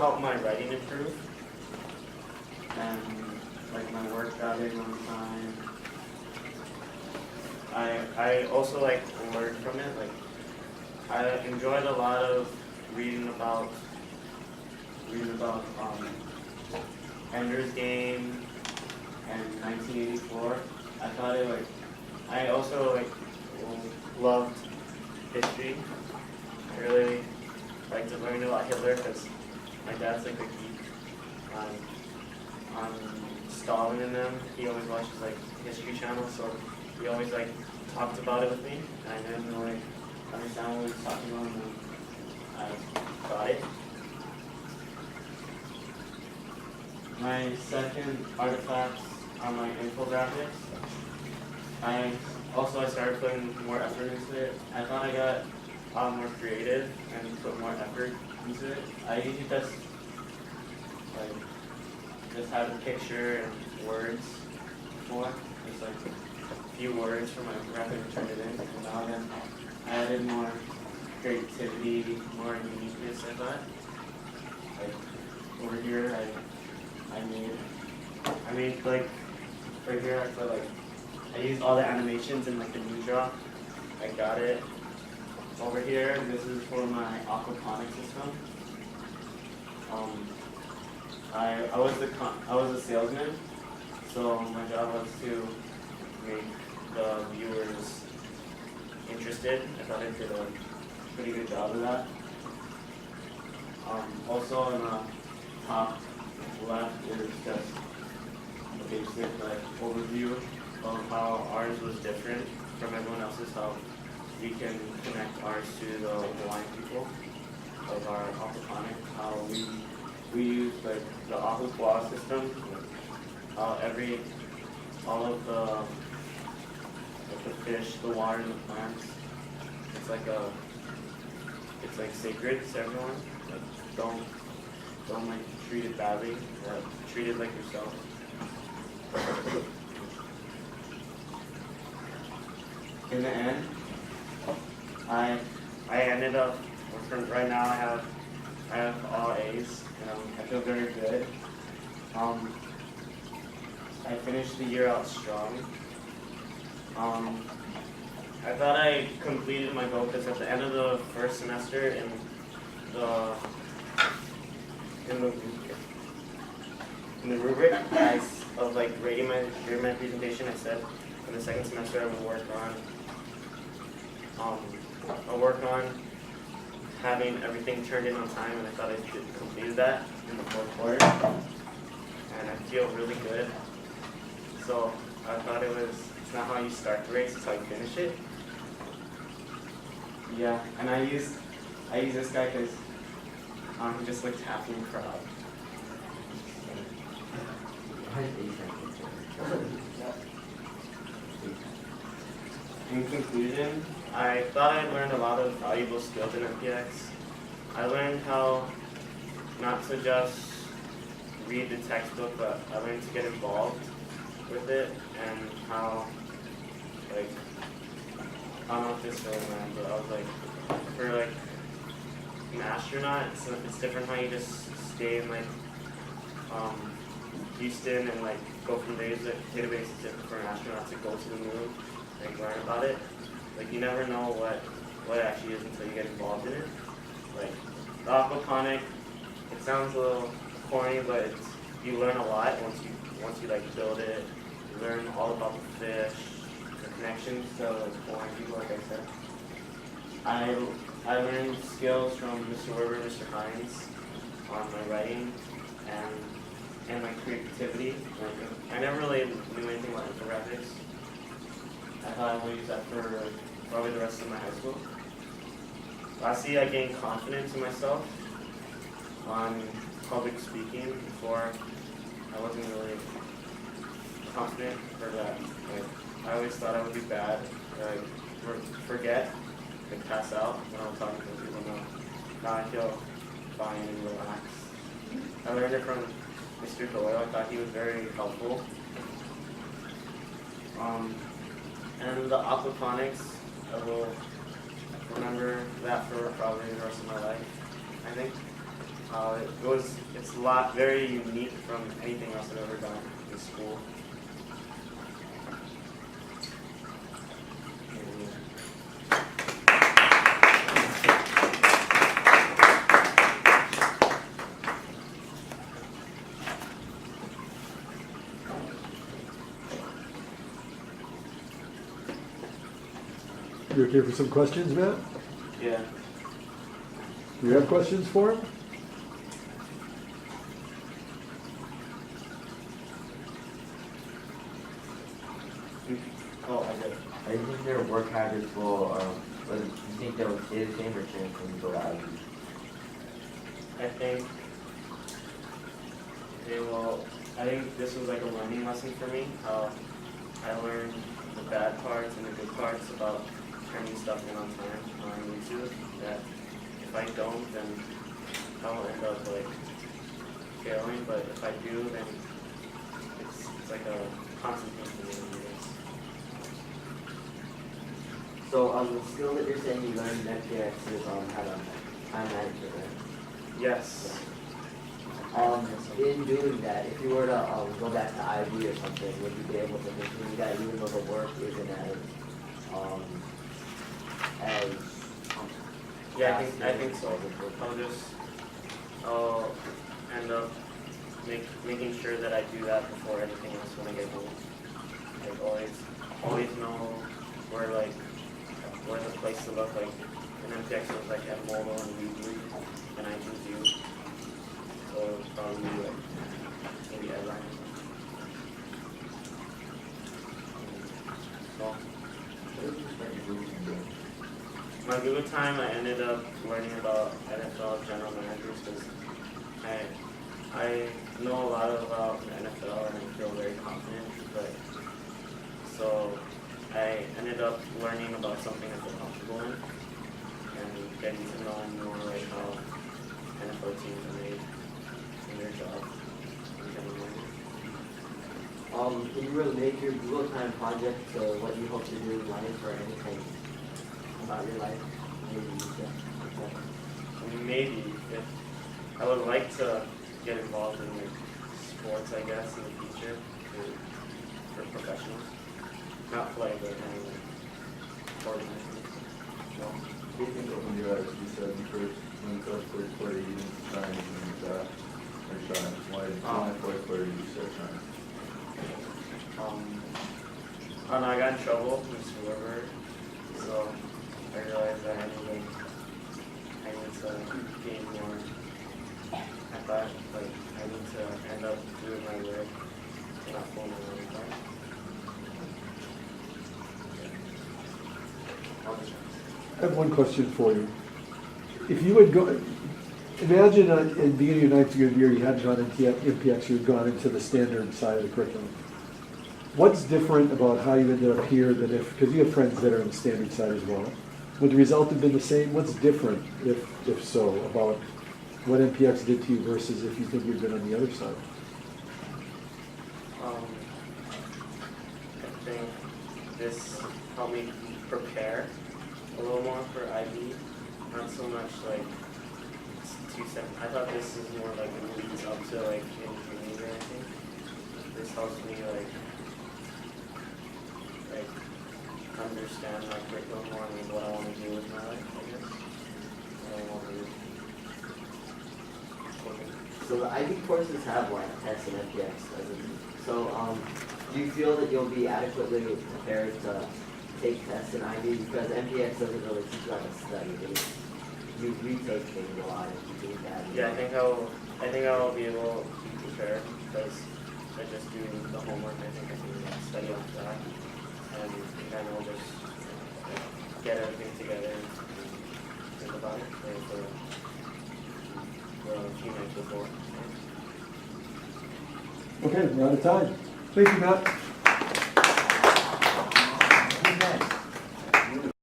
helped my writing improve, and like my work got in on time. I also like learned from it. Like I enjoyed a lot of reading about Ender's Game and 1984. I thought it like I also like loved history. I really liked to learn about Hitler because my dad's like a geek on Stalin and them. He always watches like History Channel, so he always like talked about it with me. And I didn't really understand what he was talking about, and I got it. My second artifacts are my infographics. I started putting more effort into it. I thought I got more creative and put more effort into it. I usually just had a picture and words before. Just like a few words for my graphic and turn it in. And now then I added more creativity, more uniqueness, I thought. Like over here I made like right here I put like I used all the animations in like the new draw. I got it. Over here, this is for my aquaponic system. I was a salesman, so my job was to make the viewers interested. I thought I did a pretty good job of that. Also in the top left is just a basic overview of how ours was different from everyone else's, how we can connect ours to the Hawaiian people of our aquaponic, how we use like the aqua system, how all of the fish, the water, and the plants, it's like sacred to everyone. Like don't like treat it badly, treat it like yourself. In the end, I ended up right now. I have all A's. I feel very good. I finished the year out strong. I thought I completed my goal because at the end of the first semester in the rubric of like rating my presentation, I said in the second semester I would work on having everything turned in on time, and I thought I completed that in the fourth quarter, and I feel really good. So I thought it's not how you start the race, it's how you finish it. Yeah, and I use this guy because he just looked happy and proud. In conclusion, I thought I learned a lot of valuable skills in MPX. I learned how not to just read the textbook, but I learned to get involved with it, and how, like, I don't know if this really learned, but I was like, for like an astronaut, it's different how you just stay in like Houston and like go from database to database. It's different for an astronaut to go to the moon, like learn about it. Like you never know what it actually is until you get involved in it. Like the aquaponic, it sounds a little corny, but you learn a lot once you like build it. You learn all about the fish, the connections to like Hawaiian people, like I said. I learned skills from Mr. Werber and Mr. Hines on my writing and my creativity. Like, I never really knew anything about infographics. I thought I would use that for probably the rest of my high school. Lastly, I gained confidence in myself on public speaking. Before, I wasn't really confident for that. Like, I always thought I would be bad, forget, and pass out when I was talking to people. Now I feel fine and relaxed. I learned it from Mr. Doyle. I thought he was very helpful. And the aquaponics, I will remember that for probably the rest of my life, I think. It's a lot very unique from anything else I've ever done in school. You okay for some questions, Matt? Yeah. Do you have questions for him? Oh, I did. I think their work habits will, do you think they'll stay the same or change when you go to IB? I think I think this was like a learning lesson for me, how I learned the bad parts and the good parts about turning stuff in on time when I need to, that if I don't, then I'll end up like failing, but if I do, then it's like a constant thing for me to do this. So the skill that you're saying you learned in FTX is how to time management, right? Yes. In doing that, if you were to go back to IB or something, would you be able to continue that even though the work isn't as Yeah, I think so. I'll end up making sure that I do that before anything else when I get home. Like always know where the place to look. Like in MTX it was like at Molo and Weebly and I can do. So it's probably like maybe Edline. So my Google time, I ended up learning about NFL general managers because I know a lot about the NFL and I feel very confident. But so I ended up learning about something I feel comfortable in and getting to know more like how NFL teams are made in their job in general managers. Can you relate your Google Time project to what you hope to do in life or anything about your life? Maybe if I would like to get involved in like sports, I guess, in the future for professionals, not play, but anyway, organizing. So, What do you think opened your eyes? You said you first when the first first quarter you didn't shine and or shine. Why in the fourth quarter did you start shining? I don't know, I got in trouble from Mr. Weber, so I realized that I need to gain more. I thought like I need to end up doing my work and not fooling around. I have one question for you. If you would go, imagine at the beginning of your ninth year, you hadn't gone into MPX, you had gone into the standard side of the curriculum. What's different about how you ended up here than because you have friends that are on the standard side as well. Would the result have been the same? What's different, if so, about what MPX did to you versus if you think you'd been on the other side? I think this helped me prepare a little more for IB. Not so much like 2 seconds. I thought this is more like it leads up to like intermediate or anything. This helps me like understand my curriculum more and what I want to do with my life, I guess. What I want to do. So the IB courses have like tests and FTX, doesn't it? So do you feel that you'll be adequately prepared to take tests in IB? Because MPX doesn't really teach you how to study. You retake things a lot if you do that. Yeah, I think I will be able to be prepared because I just do the homework. I think I can study on that. And then I'll just get everything together and think about it for a few nights before. Okay, we're out of time. Thank you, Matt.